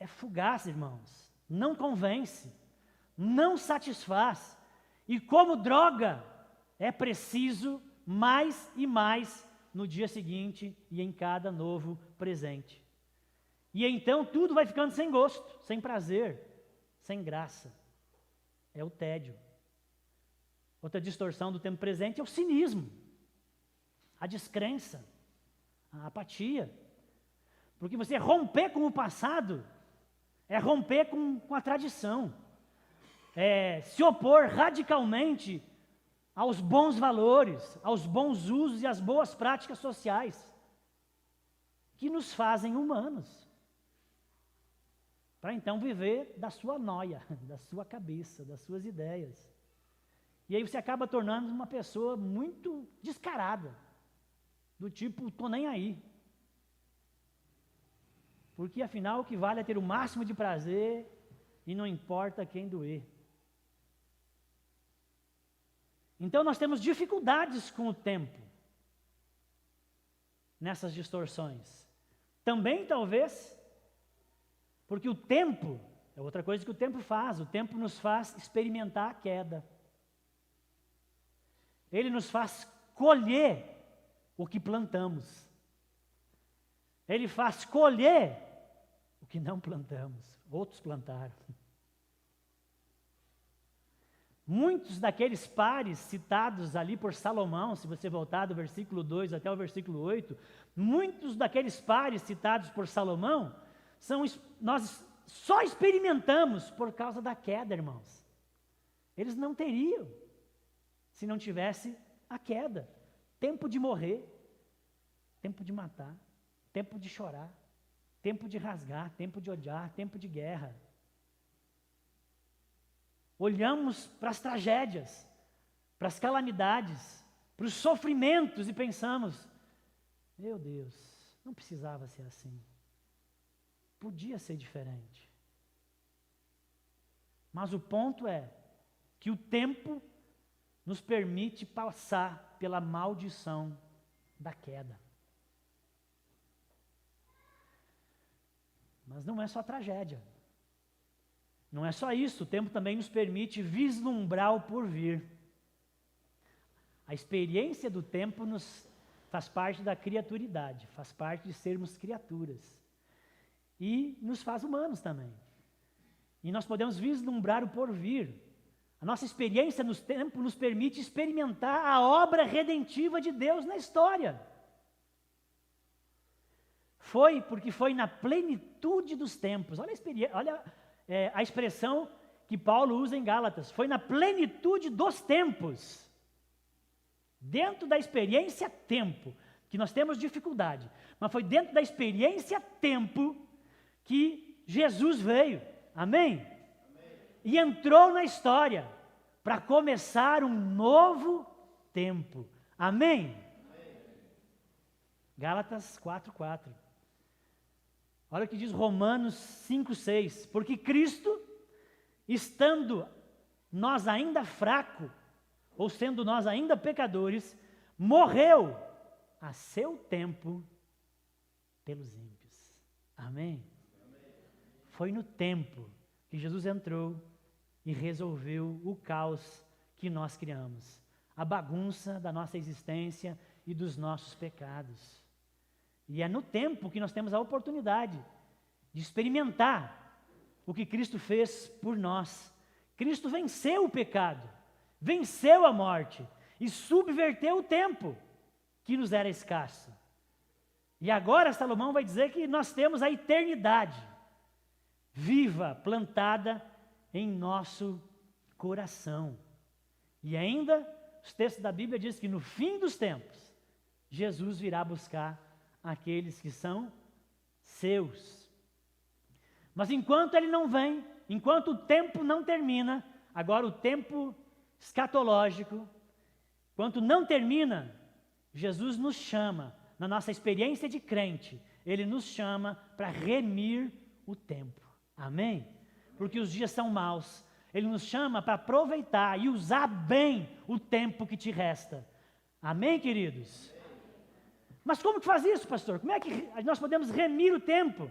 é fugaz, irmãos. Não convence, não satisfaz. E como droga, é preciso mais e mais no dia seguinte e em cada novo presente. E então tudo vai ficando sem gosto, sem prazer, sem graça. É o tédio. Outra distorção do tempo presente é o cinismo, a descrença, a apatia. Porque você romper com o passado é romper com a tradição, é se opor radicalmente aos bons valores, aos bons usos e às boas práticas sociais, que nos fazem humanos, para então viver da sua noia, da sua cabeça, das suas ideias. E aí você acaba tornando uma pessoa muito descarada, do tipo, tô nem aí. Porque afinal o que vale é ter o máximo de prazer e não importa quem doer. Então nós temos dificuldades com o tempo, nessas distorções. Também talvez, porque o tempo, é outra coisa que o tempo nos faz experimentar a queda. Ele nos faz colher o que plantamos. Ele faz colher o que não plantamos, outros plantaram. Muitos daqueles pares citados ali por Salomão, se você voltar do versículo 2 até o versículo 8, muitos daqueles pares citados por Salomão, nós só experimentamos por causa da queda, irmãos. Eles não teriam, se não tivesse a queda. Tempo de morrer, tempo de matar, tempo de chorar, tempo de rasgar, tempo de odiar, tempo de guerra. Olhamos para as tragédias, para as calamidades, para os sofrimentos e pensamos, meu Deus, não precisava ser assim. Podia ser diferente. Mas o ponto é que o tempo nos permite passar pela maldição da queda. Mas não é só tragédia. Não é só isso, o tempo também nos permite vislumbrar o porvir. A experiência do tempo faz parte da criaturidade, faz parte de sermos criaturas. E nos faz humanos também. E nós podemos vislumbrar o porvir. A nossa experiência no tempo nos permite experimentar a obra redentiva de Deus na história. Porque foi na plenitude dos tempos. Olha a expressão que Paulo usa em Gálatas. Foi na plenitude dos tempos. Dentro da experiência tempo, que nós temos dificuldade. Mas foi dentro da experiência tempo que Jesus veio. Amém? E entrou na história para começar um novo tempo. Amém? Gálatas 4:4. Olha o que diz Romanos 5:6. Porque Cristo, estando nós ainda fracos, ou sendo nós ainda pecadores, morreu a seu tempo pelos ímpios. Amém? Foi no tempo que Jesus entrou e resolveu o caos que nós criamos, a bagunça da nossa existência e dos nossos pecados. E é no tempo que nós temos a oportunidade de experimentar o que Cristo fez por nós. Cristo venceu o pecado, venceu a morte e subverteu o tempo que nos era escasso. E agora Salomão vai dizer que nós temos a eternidade viva, plantada em nosso coração. E ainda, os textos da Bíblia dizem que no fim dos tempos, Jesus virá buscar aqueles que são seus. Mas enquanto ele não vem, enquanto o tempo não termina, agora o tempo escatológico, enquanto não termina, Jesus nos chama na nossa experiência de crente, Ele nos chama para remir o tempo. Amém? Porque os dias são maus. Ele nos chama para aproveitar e usar bem o tempo que te resta. Amém, queridos? Mas como que faz isso, pastor? Como é que nós podemos remir o tempo?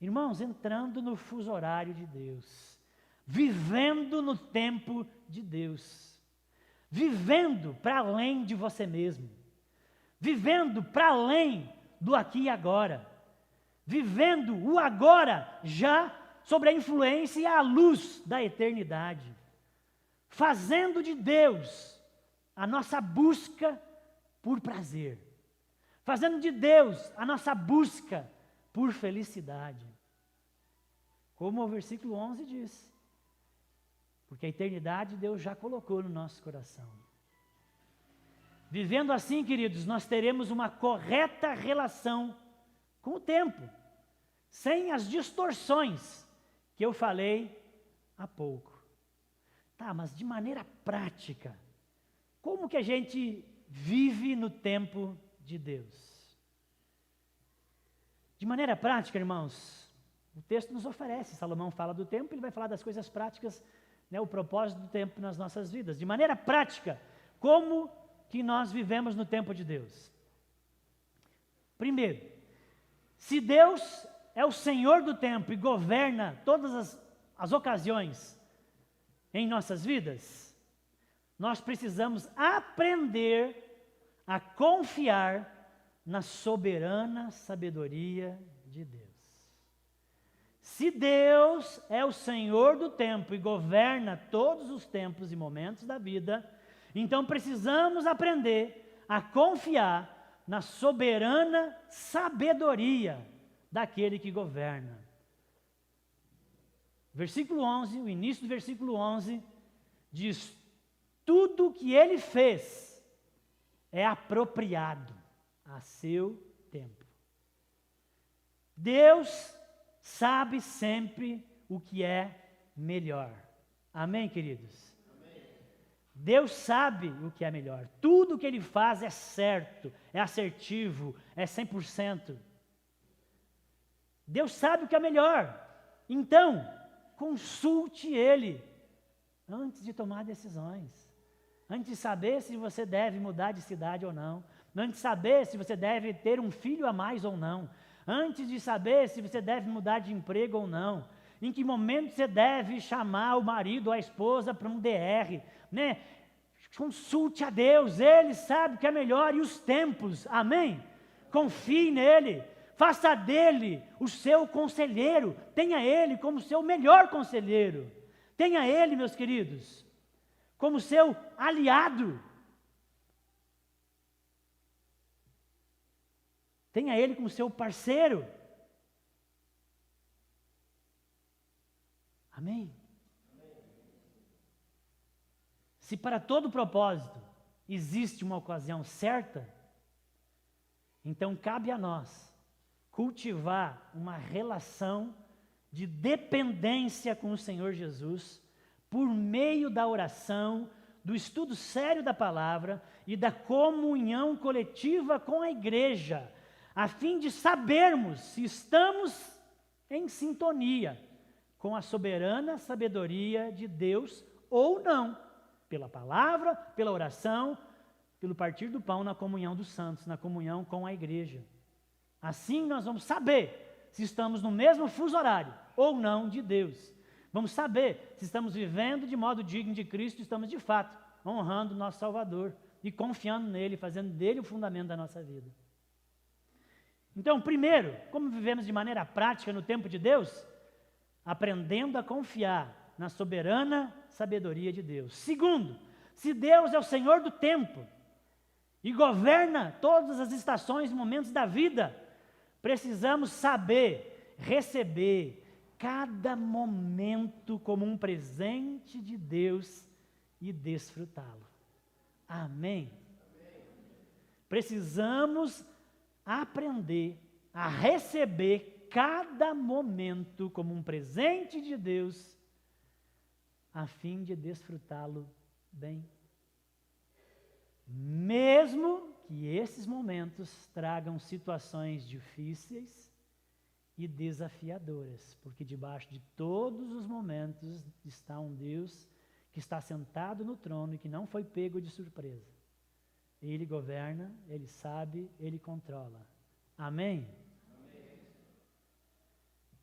Irmãos, entrando no fuso horário de Deus, vivendo no tempo de Deus, vivendo para além de você mesmo, vivendo para além do aqui e agora, vivendo o agora já sobre a influência e a luz da eternidade, fazendo de Deus a nossa busca por prazer, fazendo de Deus a nossa busca por felicidade. Como o versículo 11 diz, porque a eternidade Deus já colocou no nosso coração. Vivendo assim, queridos, nós teremos uma correta relação com o tempo, sem as distorções que eu falei há pouco. Tá, mas de maneira prática, como que a gente vive no tempo de Deus? De maneira prática, irmãos, o texto nos oferece, Salomão fala do tempo, ele vai falar das coisas práticas, né, o propósito do tempo nas nossas vidas. De maneira prática, como que nós vivemos no tempo de Deus? Primeiro, se Deus é o Senhor do tempo e governa todas as ocasiões em nossas vidas, nós precisamos aprender a confiar na soberana sabedoria de Deus. Se Deus é o Senhor do tempo e governa todos os tempos e momentos da vida, então precisamos aprender a confiar na soberana sabedoria daquele que governa. Versículo 11, o início do versículo 11, diz: tudo que ele fez é apropriado a seu tempo. Deus sabe sempre o que é melhor. Amém, queridos? Amém. Deus sabe o que é melhor. Tudo que Ele faz é certo, é assertivo, é 100%. Deus sabe o que é melhor. Então, consulte Ele antes de tomar decisões. Antes de saber se você deve mudar de cidade ou não. Antes de saber se você deve ter um filho a mais ou não. Antes de saber se você deve mudar de emprego ou não. Em que momento você deve chamar o marido ou a esposa para um DR, né? Consulte a Deus, Ele sabe o que é melhor e os tempos, amém? Confie nele, faça dele o seu conselheiro, tenha Ele como seu melhor conselheiro. Tenha Ele, meus queridos, como seu aliado. Tenha Ele como seu parceiro. Amém? Se para todo propósito existe uma ocasião certa, então cabe a nós cultivar uma relação de dependência com o Senhor Jesus por meio da oração, do estudo sério da palavra e da comunhão coletiva com a igreja, a fim de sabermos se estamos em sintonia com a soberana sabedoria de Deus ou não, pela palavra, pela oração, pelo partir do pão na comunhão dos santos, na comunhão com a igreja. Assim nós vamos saber se estamos no mesmo fuso horário ou não de Deus. Vamos saber se estamos vivendo de modo digno de Cristo, estamos de fato honrando o nosso Salvador e confiando nele, fazendo dele o fundamento da nossa vida. Então, primeiro, como vivemos de maneira prática no tempo de Deus? Aprendendo a confiar na soberana sabedoria de Deus. Segundo, se Deus é o Senhor do tempo e governa todas as estações e momentos da vida, precisamos saber receber cada momento como um presente de Deus e desfrutá-lo. Amém? Precisamos aprender a receber cada momento como um presente de Deus, a fim de desfrutá-lo bem. mesmo que esses momentos tragam situações difíceis e desafiadoras, porque debaixo de todos os momentos está um Deus que está sentado no trono e que não foi pego de surpresa. Ele governa, Ele sabe, Ele controla. Amém?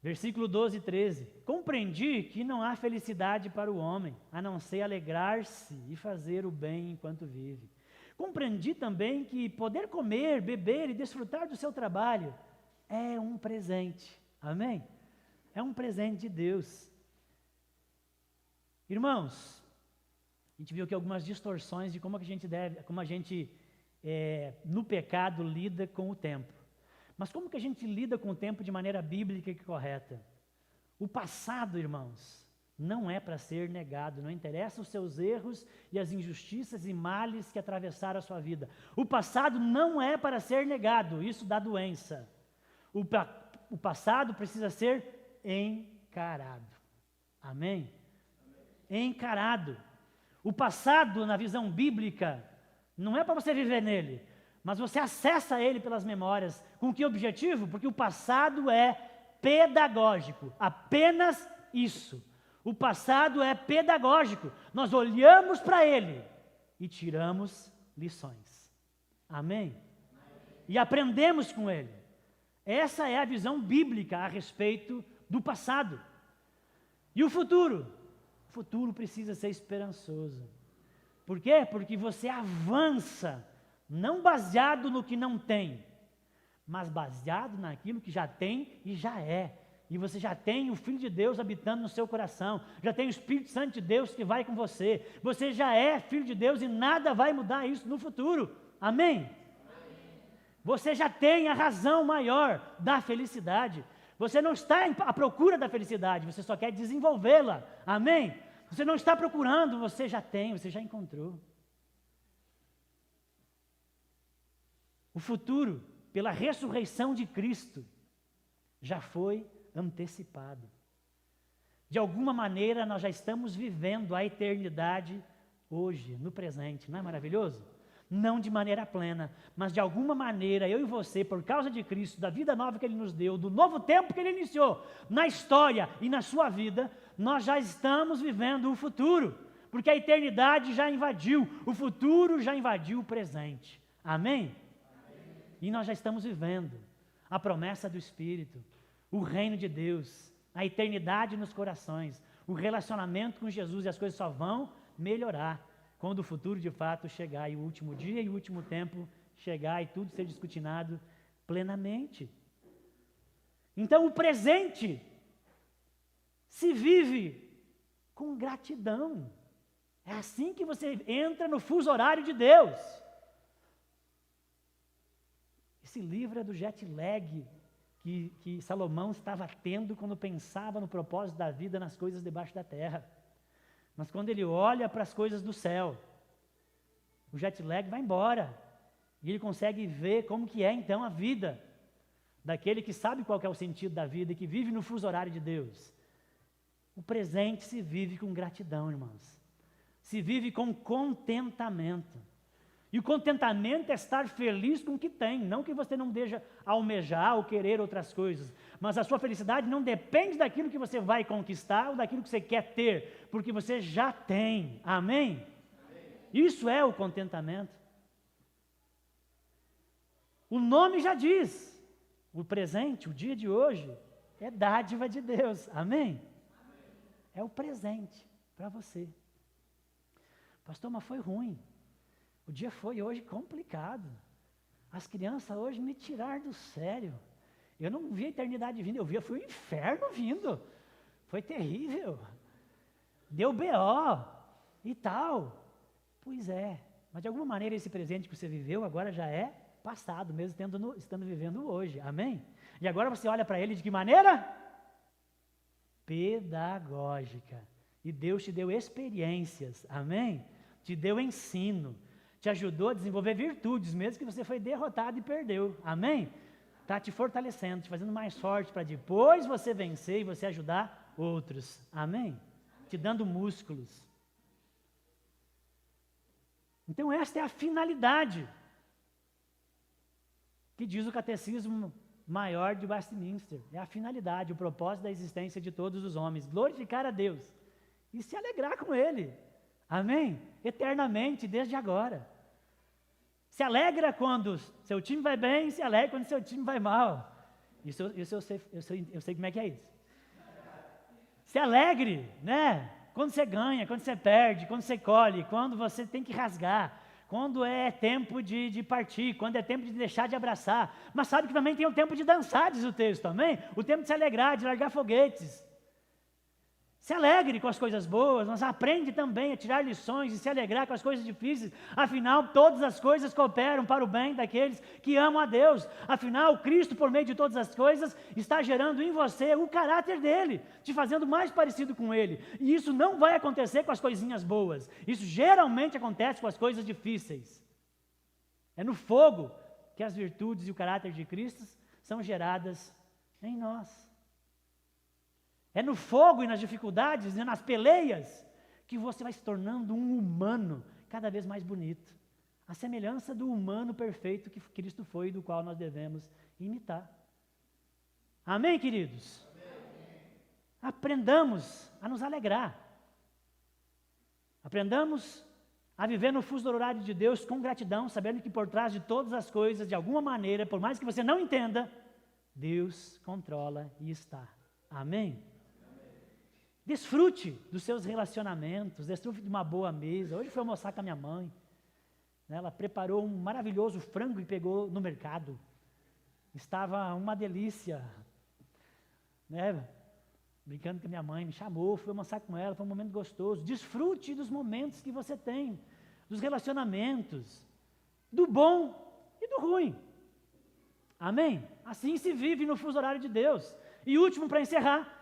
Versículo 12 e 13. Compreendi que não há felicidade para o homem, a não ser alegrar-se e fazer o bem enquanto vive. Compreendi também que poder comer, beber e desfrutar do seu trabalho é um presente. Amém? É um presente de Deus. Irmãos, a gente viu aqui algumas distorções de como a gente no pecado lida com o tempo. Mas como que a gente lida com o tempo de maneira bíblica e correta? O passado, irmãos, não é para ser negado, não interessa os seus erros e as injustiças e males que atravessaram a sua vida. O passado não é para ser negado, isso dá doença. O passado precisa ser encarado. Amém? Encarado. O passado, na visão bíblica, não é para você viver nele, mas você acessa ele pelas memórias. Com que objetivo? Porque o passado é pedagógico, apenas isso. O passado é pedagógico. Nós olhamos para ele e tiramos lições. Amém? E aprendemos com ele. Essa é a visão bíblica a respeito do passado. E o futuro? O futuro precisa ser esperançoso. Por quê? Porque você avança, não baseado no que não tem, mas baseado naquilo que já tem e já é. E você já tem o Filho de Deus habitando no seu coração, já tem o Espírito Santo de Deus que vai com você. Você já é Filho de Deus e nada vai mudar isso no futuro. Amém? Você já tem a razão maior da felicidade. Você não está à procura da felicidade, você só quer desenvolvê-la. Amém? Você não está procurando, você já tem, você já encontrou. O futuro, pela ressurreição de Cristo, já foi antecipado. De alguma maneira, nós já estamos vivendo a eternidade hoje, no presente. Não é maravilhoso? Não de maneira plena, mas de alguma maneira, eu e você, por causa de Cristo, da vida nova que Ele nos deu, do novo tempo que Ele iniciou na história e na sua vida, nós já estamos vivendo o futuro, porque a eternidade já invadiu, o futuro já invadiu o presente. Amém? E nós já estamos vivendo a promessa do Espírito, o reino de Deus, a eternidade nos corações, o relacionamento com Jesus, e as coisas só vão melhorar quando o futuro de fato chegar, e o último dia e o último tempo chegar e tudo ser descortinado plenamente. Então o presente se vive com gratidão. É assim que você entra no fuso horário de Deus. Esse livro é do jet lag que Salomão estava tendo quando pensava no propósito da vida, nas coisas debaixo da terra. Mas quando ele olha para as coisas do céu, o jet lag vai embora. E ele consegue ver como que é então a vida daquele que sabe qual que é o sentido da vida e que vive no fuso horário de Deus. O presente se vive com gratidão, irmãos. Se vive com contentamento. E o contentamento é estar feliz com o que tem, não que você não deixe almejar ou querer outras coisas, mas a sua felicidade não depende daquilo que você vai conquistar ou daquilo que você quer ter, porque você já tem. Amém? Isso é o contentamento. O nome já diz, o presente, o dia de hoje, é dádiva de Deus. Amém? É o presente para você. Pastor, mas foi ruim. O dia foi hoje complicado. As crianças hoje me tiraram do sério. Eu não vi a eternidade vindo, foi o inferno vindo. Foi terrível. Deu BO e tal. Pois é, mas de alguma maneira esse presente que você viveu agora já é passado, mesmo estando vivendo hoje. Amém? E agora você olha para ele de que maneira? Pedagógica. E Deus te deu experiências. Amém? Te deu ensino. Te ajudou a desenvolver virtudes, mesmo que você foi derrotado e perdeu. Amém? Está te fortalecendo, te fazendo mais forte para depois você vencer e você ajudar outros. Amém? Te dando músculos. Então esta é a finalidade que diz o Catecismo Maior de Westminster. É a finalidade, o propósito da existência de todos os homens, glorificar a Deus e se alegrar com Ele. Amém? Eternamente, desde agora. Se alegra quando seu time vai bem, se alegra quando seu time vai mal. Isso eu sei como é que é isso. Se alegre, né? Quando você ganha, quando você perde, quando você colhe, quando você tem que rasgar, quando é tempo de partir, quando é tempo de deixar de abraçar. Mas sabe que também tem o tempo de dançar, diz o texto também. O tempo de se alegrar, de largar foguetes. Se alegre com as coisas boas, mas aprende também a tirar lições e se alegrar com as coisas difíceis. Afinal, todas as coisas cooperam para o bem daqueles que amam a Deus. Afinal, Cristo, por meio de todas as coisas, está gerando em você o caráter dele, te fazendo mais parecido com ele. E isso não vai acontecer com as coisinhas boas. Isso geralmente acontece com as coisas difíceis. É no fogo que as virtudes e o caráter de Cristo são geradas em nós. É no fogo e nas dificuldades e nas peleias que você vai se tornando um humano cada vez mais bonito. A semelhança do humano perfeito que Cristo foi e do qual nós devemos imitar. Amém, queridos? Amém. Aprendamos a nos alegrar. Aprendamos a viver no fuso horário de Deus com gratidão, sabendo que por trás de todas as coisas, de alguma maneira, por mais que você não entenda, Deus controla e está. Amém? Desfrute dos seus relacionamentos, desfrute de uma boa mesa. Hoje fui almoçar com a minha mãe, né? Ela preparou um maravilhoso frango e pegou no mercado. Estava uma delícia, né? Brincando com a minha mãe, me chamou, fui almoçar com ela, foi um momento gostoso. Desfrute dos momentos que você tem, dos relacionamentos, do bom e do ruim. Amém? Assim se vive no fuso horário de Deus. E último, para encerrar,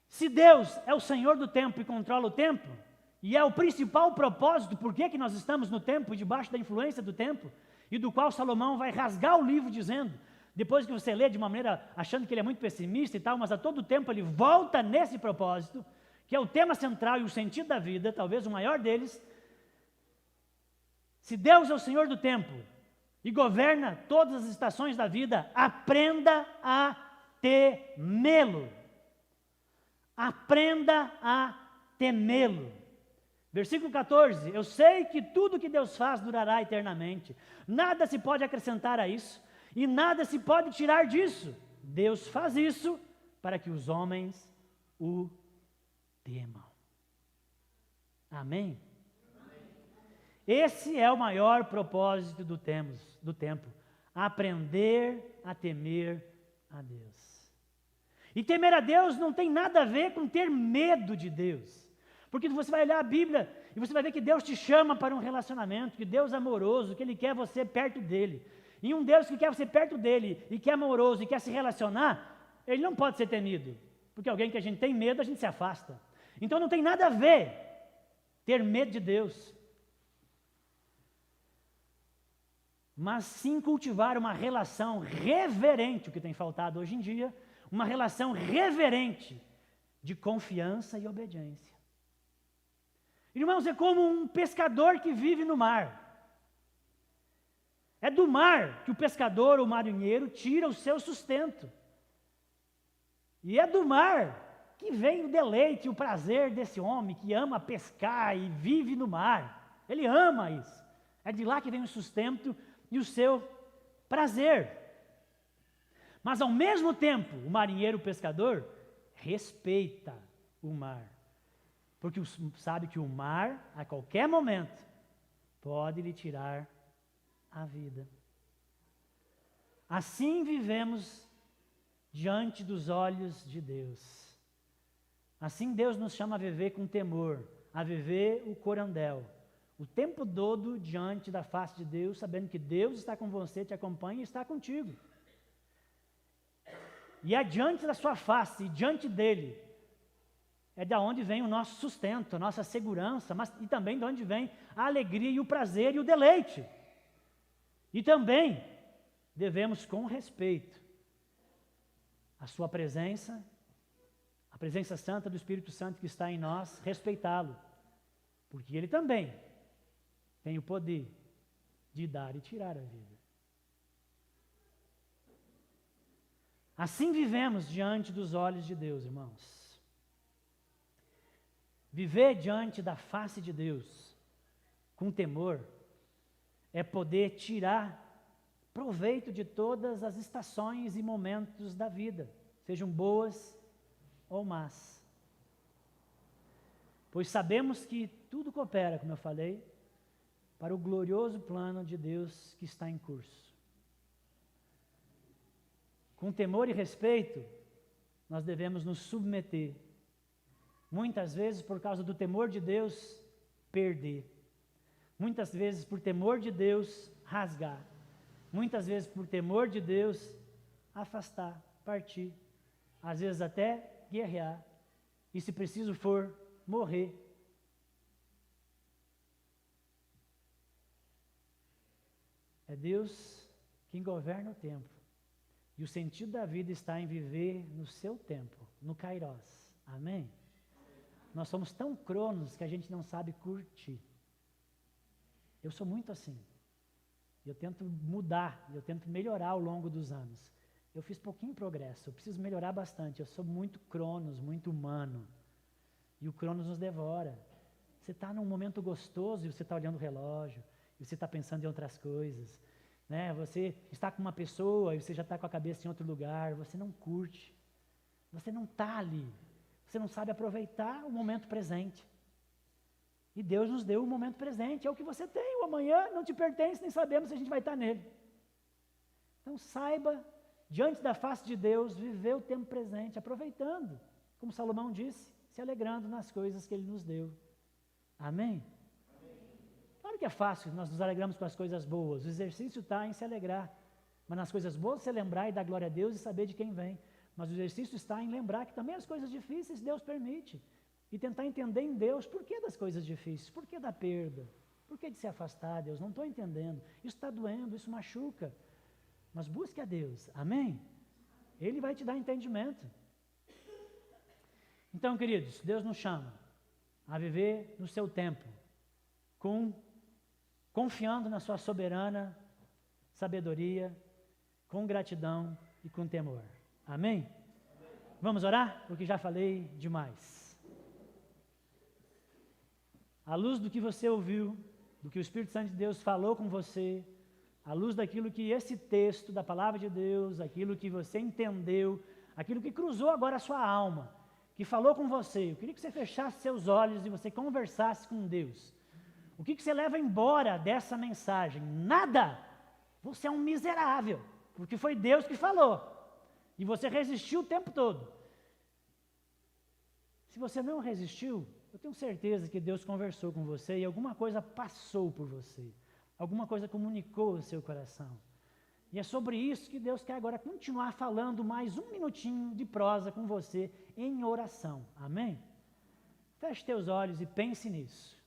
se Deus é o Senhor do tempo e controla o tempo, e é o principal propósito, por que nós estamos no tempo, debaixo da influência do tempo, e do qual Salomão vai rasgar o livro dizendo, depois que você lê de uma maneira achando que ele é muito pessimista e tal, mas a todo tempo ele volta nesse propósito, que é o tema central e o sentido da vida, talvez o maior deles. Se Deus é o Senhor do tempo e governa todas as estações da vida, aprenda a temê-lo. Aprenda a temê-lo. Versículo 14, eu sei que tudo que Deus faz durará eternamente. Nada se pode acrescentar a isso e nada se pode tirar disso. Deus faz isso para que os homens o temam. Amém? Esse é o maior propósito do tempo. Aprender a temer a Deus. E temer a Deus não tem nada a ver com ter medo de Deus. Porque você vai olhar a Bíblia e você vai ver que Deus te chama para um relacionamento, que Deus é amoroso, que Ele quer você perto dele. E um Deus que quer você perto dele, e que é amoroso, e quer se relacionar, Ele não pode ser temido. Porque alguém que a gente tem medo, a gente se afasta. Então não tem nada a ver ter medo de Deus. Mas sim cultivar uma relação reverente, o que tem faltado hoje em dia, uma relação reverente de confiança e obediência. Irmãos, é como um pescador que vive no mar. É do mar que o pescador, o marinheiro, tira o seu sustento. E é do mar que vem o deleite e o prazer desse homem que ama pescar e vive no mar. Ele ama isso. É de lá que vem o sustento e o seu prazer. Mas ao mesmo tempo, o marinheiro, o pescador, respeita o mar. Porque sabe que o mar, a qualquer momento, pode lhe tirar a vida. Assim vivemos diante dos olhos de Deus. Assim Deus nos chama a viver com temor, a viver o corandel. O tempo todo diante da face de Deus, sabendo que Deus está com você, te acompanha e está contigo. E é diante da sua face, e diante dele, é da onde vem o nosso sustento, a nossa segurança, mas e também de onde vem a alegria e o prazer e o deleite. E também devemos, com respeito, a sua presença, a presença santa do Espírito Santo que está em nós, respeitá-lo, porque ele também tem o poder de dar e tirar a vida. Assim vivemos diante dos olhos de Deus, irmãos. Viver diante da face de Deus, com temor, é poder tirar proveito de todas as estações e momentos da vida, sejam boas ou más. Pois sabemos que tudo coopera, como eu falei, para o glorioso plano de Deus que está em curso. Com temor e respeito, nós devemos nos submeter. Muitas vezes, por causa do temor de Deus, perder. Muitas vezes, por temor de Deus, rasgar. Muitas vezes, por temor de Deus, afastar, partir. Às vezes até guerrear. E se preciso for, morrer. É Deus quem governa o tempo. E o sentido da vida está em viver no seu tempo, no Kairos. Amém? Nós somos tão cronos que a gente não sabe curtir. Eu sou muito assim. Eu tento mudar, eu tento melhorar ao longo dos anos. Eu fiz pouquinho progresso, eu preciso melhorar bastante. Eu sou muito cronos, muito humano. E o cronos nos devora. Você está num momento gostoso e você está olhando o relógio, e você está pensando em outras coisas. Né? Você está com uma pessoa e você já está com a cabeça em outro lugar, você não curte. Você não está ali. Você não sabe aproveitar o momento presente. E Deus nos deu o momento presente, é o que você tem. O amanhã não te pertence, nem sabemos se a gente vai estar nele. Então saiba, diante da face de Deus, viver o tempo presente, aproveitando, como Salomão disse, se alegrando nas coisas que Ele nos deu. Amém? Claro que é fácil, nós nos alegramos com as coisas boas. O exercício está em se alegrar. Mas nas coisas boas, você lembrar e dar glória a Deus e saber de quem vem. Mas o exercício está em lembrar que também as coisas difíceis Deus permite. E tentar entender em Deus por que das coisas difíceis, por que da perda, por que de se afastar, Deus, não estou entendendo. Isso está doendo, isso machuca. Mas busque a Deus, amém? Ele vai te dar entendimento. Então, queridos, Deus nos chama a viver no seu tempo, confiando na sua soberana sabedoria, com gratidão e com temor. Amém? Vamos orar? Porque já falei demais. À luz do que você ouviu, do que o Espírito Santo de Deus falou com você, à luz daquilo que esse texto da Palavra de Deus, aquilo que você entendeu, aquilo que cruzou agora a sua alma, que falou com você, eu queria que você fechasse seus olhos e você conversasse com Deus. O que você leva embora dessa mensagem? Nada! Você é um miserável, porque foi Deus que falou, e você resistiu o tempo todo. Se você não resistiu, eu tenho certeza que Deus conversou com você e alguma coisa passou por você. Alguma coisa comunicou o seu coração. E é sobre isso que Deus quer agora continuar falando mais um minutinho de prosa com você em oração. Amém? Feche teus olhos e pense nisso.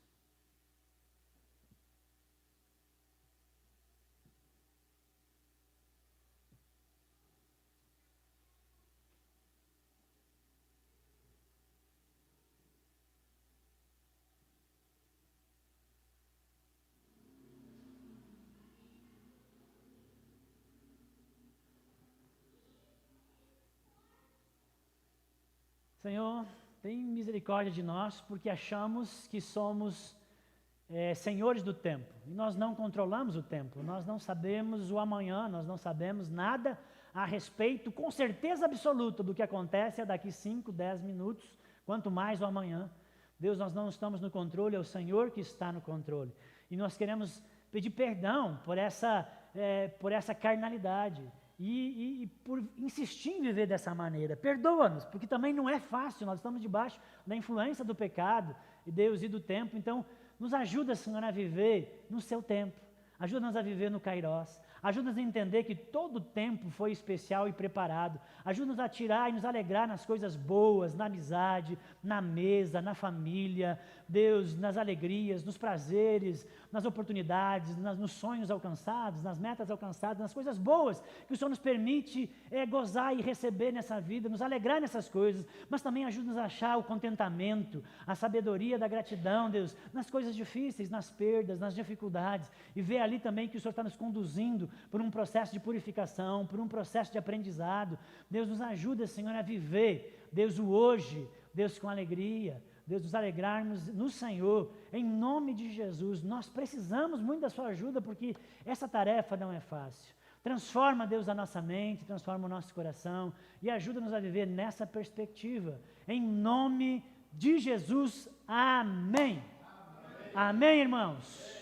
Senhor, tem misericórdia de nós, porque achamos que somos senhores do tempo. E nós não controlamos o tempo, nós não sabemos o amanhã, nós não sabemos nada a respeito, com certeza absoluta, do que acontece daqui 5, 10 minutos, quanto mais o amanhã. Deus, nós não estamos no controle, é o Senhor que está no controle. E nós queremos pedir perdão por essa carnalidade. E por insistir em viver dessa maneira. Perdoa-nos, porque também não é fácil, nós estamos debaixo da influência do pecado, e Deus e do tempo. Então, nos ajuda, Senhor, a viver no seu tempo. Ajuda-nos a viver no Kairos. Ajuda-nos a entender que todo o tempo foi especial e preparado. Ajuda-nos a tirar e nos alegrar nas coisas boas, na amizade, na mesa, na família, Deus, nas alegrias, nos prazeres, nas oportunidades, nos sonhos alcançados, nas metas alcançadas, nas coisas boas que o Senhor nos permite gozar e receber nessa vida, nos alegrar nessas coisas, mas também ajuda-nos a achar o contentamento, a sabedoria da gratidão, Deus, nas coisas difíceis, nas perdas, nas dificuldades, e ver ali também que o Senhor está nos conduzindo por um processo de purificação, por um processo de aprendizado. Deus, nos ajuda, Senhor, a viver, Deus, o hoje, Deus, com alegria, Deus, nos alegrarmos no Senhor, em nome de Jesus. Nós precisamos muito da sua ajuda, porque essa tarefa não é fácil. Transforma, Deus, a nossa mente, transforma o nosso coração e ajuda-nos a viver nessa perspectiva. Em nome de Jesus, amém. Amém, irmãos.